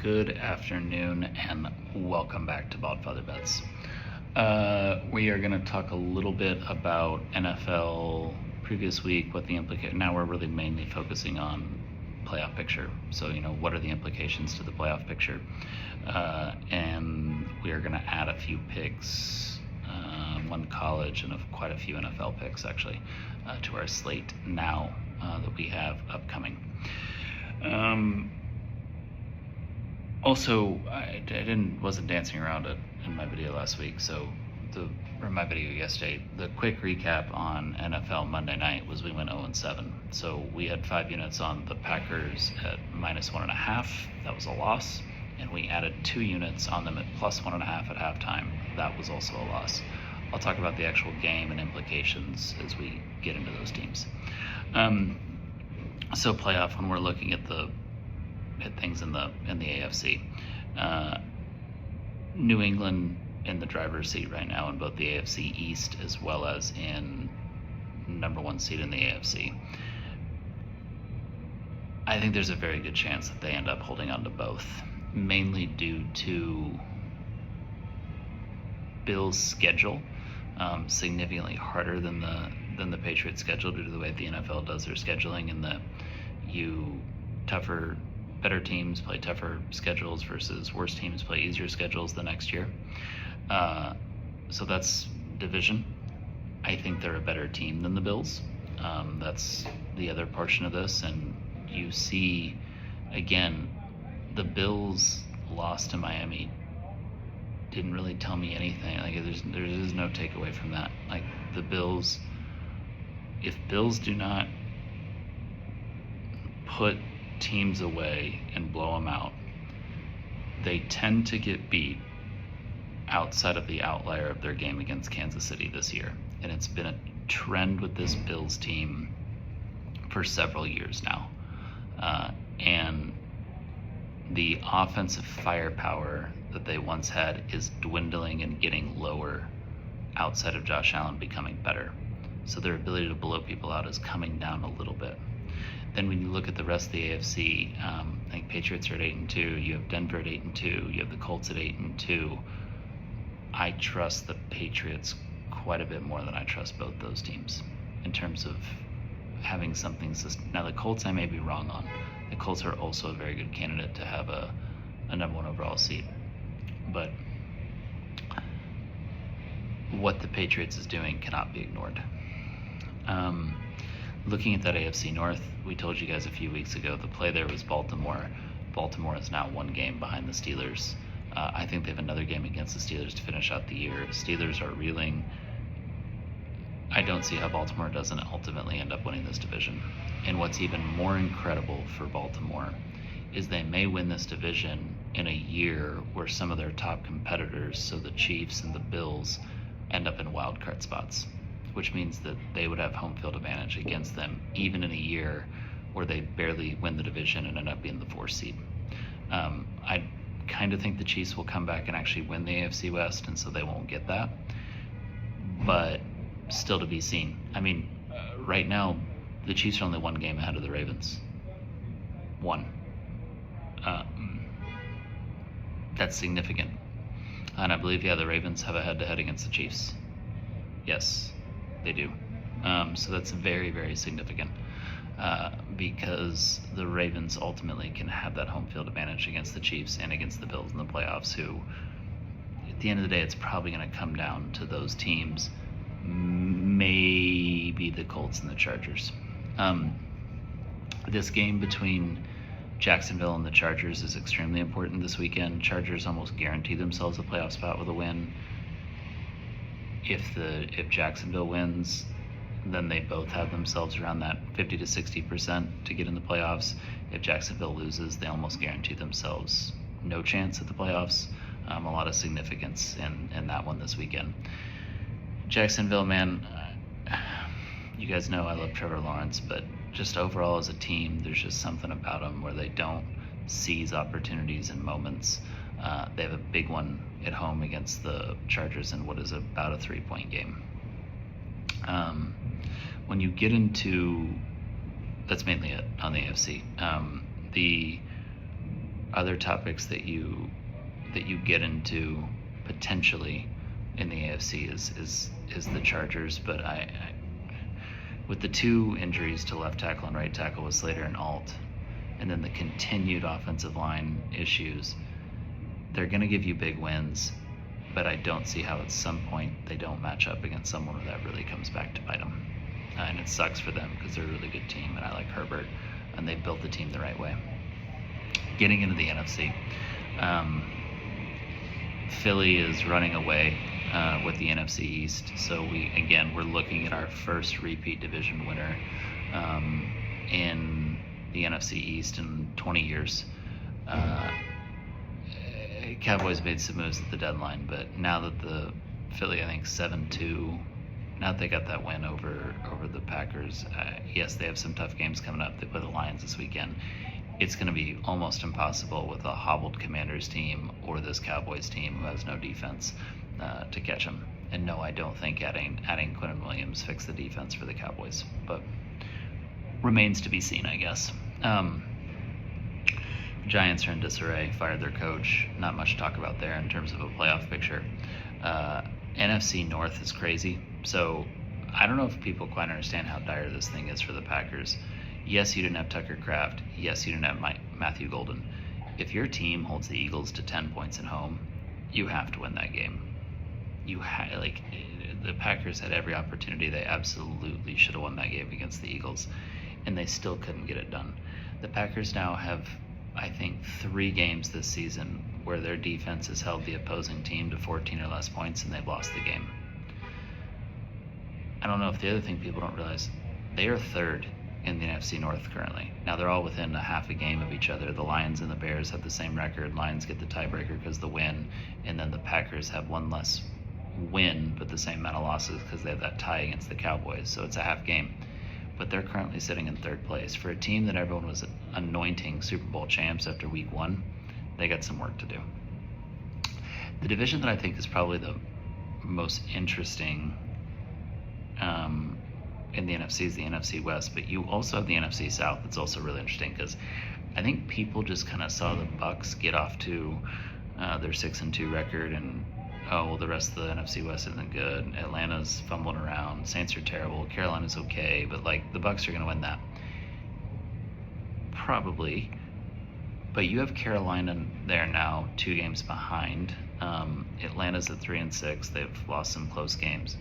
Good afternoon and welcome back to Baldfather Bets. We are going to talk a little bit about NFL previous week, what the implication. Now we're really mainly focusing on playoff picture. So, what are the implications to the playoff picture? And we are going to add a few picks, one college and quite a few NFL picks actually, to our slate now that we have upcoming. Also, I wasn't dancing around it in my video last week, or my video yesterday. The quick recap on NFL Monday night was we went 0-7. So we had 5 units on the Packers at -1.5. That was a loss. And we added 2 units on them at +1.5 at halftime. That was also a loss. I'll talk about the actual game and implications as we get into those teams. So playoff, when we're looking at things in the AFC, New England in the driver's seat right now in both the AFC East as well as in number 1 seed in the AFC. I think there's a very good chance that they end up holding on to both, mainly due to Bills' schedule, significantly harder than the Patriots' schedule due to the way the NFL does their scheduling, and that better teams play tougher schedules versus worse teams play easier schedules the next year. So that's division. I think they're a better team than the Bills. That's the other portion of this. And you see, again, the Bills loss to Miami didn't really tell me anything. Like there is no takeaway from that. Like the Bills, if Bills do not put teams away and blow them out, they tend to get beat outside of the outlier of their game against Kansas City this year. And it's been a trend with this Bills team for several years now. And the offensive firepower that they once had is dwindling and getting lower outside of Josh Allen becoming better. So their ability to blow people out is coming down a little bit. Then when you look at the rest of the AFC, I think Patriots are at 8-2. You have Denver at 8-2. You have the Colts at 8-2. I trust the Patriots quite a bit more than I trust both those teams in terms of having something. Now the Colts I may be wrong on. The Colts are also a very good candidate to have a number 1 overall seed. But what the Patriots is doing cannot be ignored. Looking at that AFC North, we told you guys a few weeks ago, the play there was Baltimore. Baltimore is now 1 game behind the Steelers. I think they have another game against the Steelers to finish out the year. Steelers are reeling. I don't see how Baltimore doesn't ultimately end up winning this division. And what's even more incredible for Baltimore is they may win this division in a year where some of their top competitors, so the Chiefs and the Bills, end up in wild card spots, which means that they would have home field advantage against them even in a year where they barely win the division and end up being the 4th seed. I kind of think the Chiefs will come back and actually win the AFC West, and so they won't get that. But still to be seen. I mean, right now, the Chiefs are only 1 game ahead of the Ravens. 1. That's significant. And I believe, the Ravens have a head-to-head against the Chiefs. Yes, they do. So that's very, very significant because the Ravens ultimately can have that home field advantage against the Chiefs and against the Bills in the playoffs, who, at the end of the day, it's probably going to come down to those teams, maybe the Colts and the Chargers. This game between Jacksonville and the Chargers is extremely important this weekend. Chargers almost guarantee themselves a playoff spot with a win. If Jacksonville wins, then they both have themselves around that 50 to 60% to get in the playoffs. If Jacksonville loses, they almost guarantee themselves no chance at the playoffs. A lot of significance in that one this weekend. Jacksonville, man, you guys know I love Trevor Lawrence, but just overall as a team, there's just something about them where they don't seize opportunities and moments. They have a big one at home against the Chargers in what is about a 3-point game. When you get into, that's mainly it on the AFC. The other topics that you get into potentially in the AFC is the Chargers, but I with the two injuries to left tackle and right tackle with Slater and Alt, and then the continued offensive line issues, they're going to give you big wins, but I don't see how at some point they don't match up against someone where that really comes back to bite them. And it sucks for them because they're a really good team, and I like Herbert, and they built the team the right way. Getting into the NFC, Philly is running away with the NFC East, so we're looking at our first repeat division winner in the NFC East in 20 years. Cowboys made some moves at the deadline, but now that the Philly, I think 7-2, now that they got that win over the Packers, yes, they have some tough games coming up. They play the Lions this weekend. It's going to be almost impossible with a hobbled Commanders team or this Cowboys team who has no defense to catch them. And no, I don't think adding Quinnen Williams fixed the defense for the Cowboys, but remains to be seen, I guess. Giants are in disarray, fired their coach. Not much to talk about there in terms of a playoff picture. NFC North is crazy. So I don't know if people quite understand how dire this thing is for the Packers. Yes, you didn't have Tucker Kraft. Yes, you didn't have Matthew Golden. If your team holds the Eagles to 10 points at home, you have to win that game. The Packers had every opportunity. They absolutely should have won that game against the Eagles, and they still couldn't get it done. The Packers now have, I think, 3 games this season where their defense has held the opposing team to 14 or less points, and they've lost the game. I don't know if the other thing people don't realize, they are third in the NFC North currently. Now they're all within a half a game of each other. The Lions and the Bears have the same record. Lions get the tiebreaker because of the win, and then the Packers have one less win but the same amount of losses because they have that tie against the Cowboys. So it's a half game. But they're currently sitting in third place. For a team that everyone was anointing Super Bowl champs after week 1, they got some work to do. The division that I think is probably the most interesting in the NFC is the NFC West, but you also have the NFC South. It's also really interesting because I think people just kind of saw the Bucks get off to their 6-2 record, and the rest of the NFC West isn't good. Atlanta's fumbling around. Saints are terrible. Carolina's okay, but the Bucks are going to win that. Probably. But you have Carolina there now 2 games behind. Atlanta's at 3-6. They've lost some close games.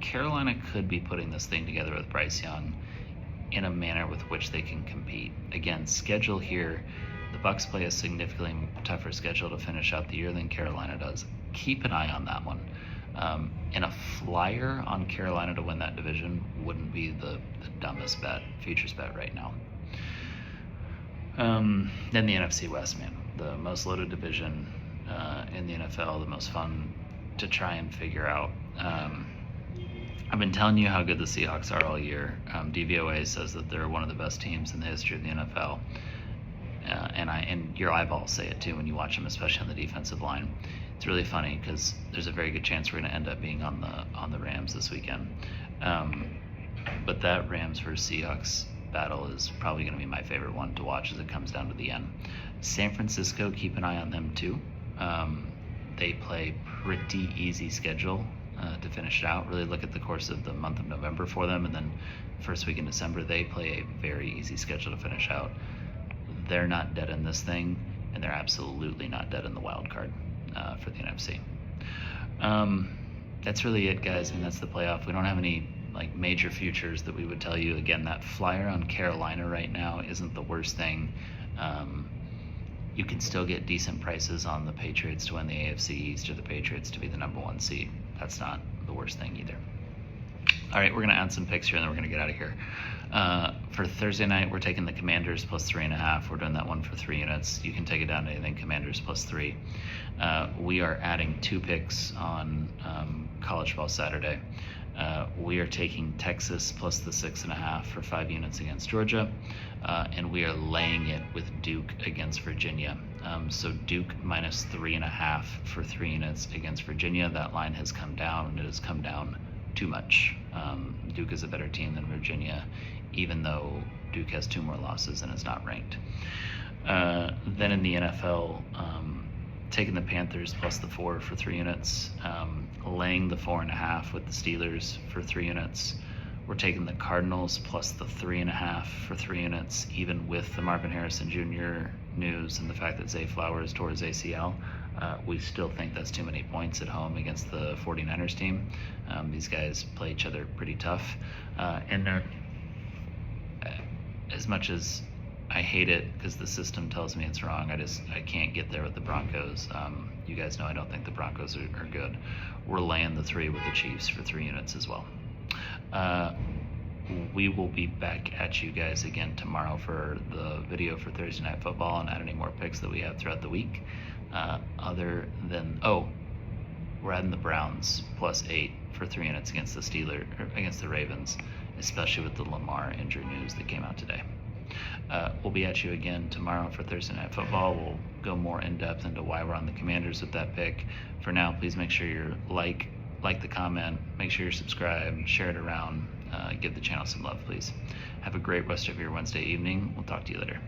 Carolina could be putting this thing together with Bryce Young in a manner with which they can compete. Again, schedule here, the Bucks play a significantly tougher schedule to finish out the year than Carolina does. Keep an eye on that one. And a flyer on Carolina to win that division wouldn't be the dumbest futures bet right now. Then the NFC West, man, the most loaded division in the NFL, the most fun to try and figure out. I've been telling you how good the Seahawks are all year. DVOA says that they're one of the best teams in the history of the NFL. And your eyeballs say it too when you watch them, especially on the defensive line. It's really funny because there's a very good chance we're going to end up being on the Rams this weekend. But that Rams versus Seahawks battle is probably going to be my favorite one to watch as it comes down to the end. San Francisco, keep an eye on them too. They play pretty easy schedule to finish it out. Really look at the course of the month of November for them, and then first week in December they play a very easy schedule to finish out. They're not dead in this thing, and they're absolutely not dead in the wild card for the NFC. That's really it, guys, and that's the playoff. We don't have any major futures that we would tell you. Again, that flyer on Carolina right now isn't the worst thing. You can still get decent prices on the Patriots to win the AFC East or the Patriots to be the number 1 seed. That's not the worst thing either. All right, we're going to add some picks here, and then we're going to get out of here. For Thursday night, we're taking the Commanders plus 3.5. We're doing that one for 3 units. You can take it down to anything Commanders plus 3. We are adding 2 picks on College Ball Saturday. We are taking Texas plus the 6.5 for 5 units against Georgia, and we are laying it with Duke against Virginia. So Duke minus 3.5 for 3 units against Virginia. That line has come down, and it has come down too much. Duke is a better team than Virginia, even though Duke has 2 more losses and is not ranked. Then in the NFL, taking the Panthers plus the 4 for 3 units, laying the 4.5 with the Steelers for 3 units. We're taking the Cardinals plus the 3.5 for 3 units, even with the Marvin Harrison Jr. news and the fact that Zay Flowers tore his ACL. We still think that's too many points at home against the 49ers team. These guys play each other pretty tough. And they're, as much as I hate it because the system tells me it's wrong, I can't get there with the Broncos. You guys know I don't think the Broncos are good. We're laying the 3 with the Chiefs for 3 units as well. We will be back at you guys again tomorrow for the video for Thursday Night Football and add any more picks that we have throughout the week. Other than, we're adding the Browns plus 8 for 3 units against the Ravens, especially with the Lamar injury news that came out today. We'll be at you again tomorrow for Thursday Night Football. We'll go more in depth into why we're on the Commanders with that pick. For now, please make sure you're like the comment, make sure you're subscribed, share it around, give the channel some love, please. Have a great rest of your Wednesday evening. We'll talk to you later.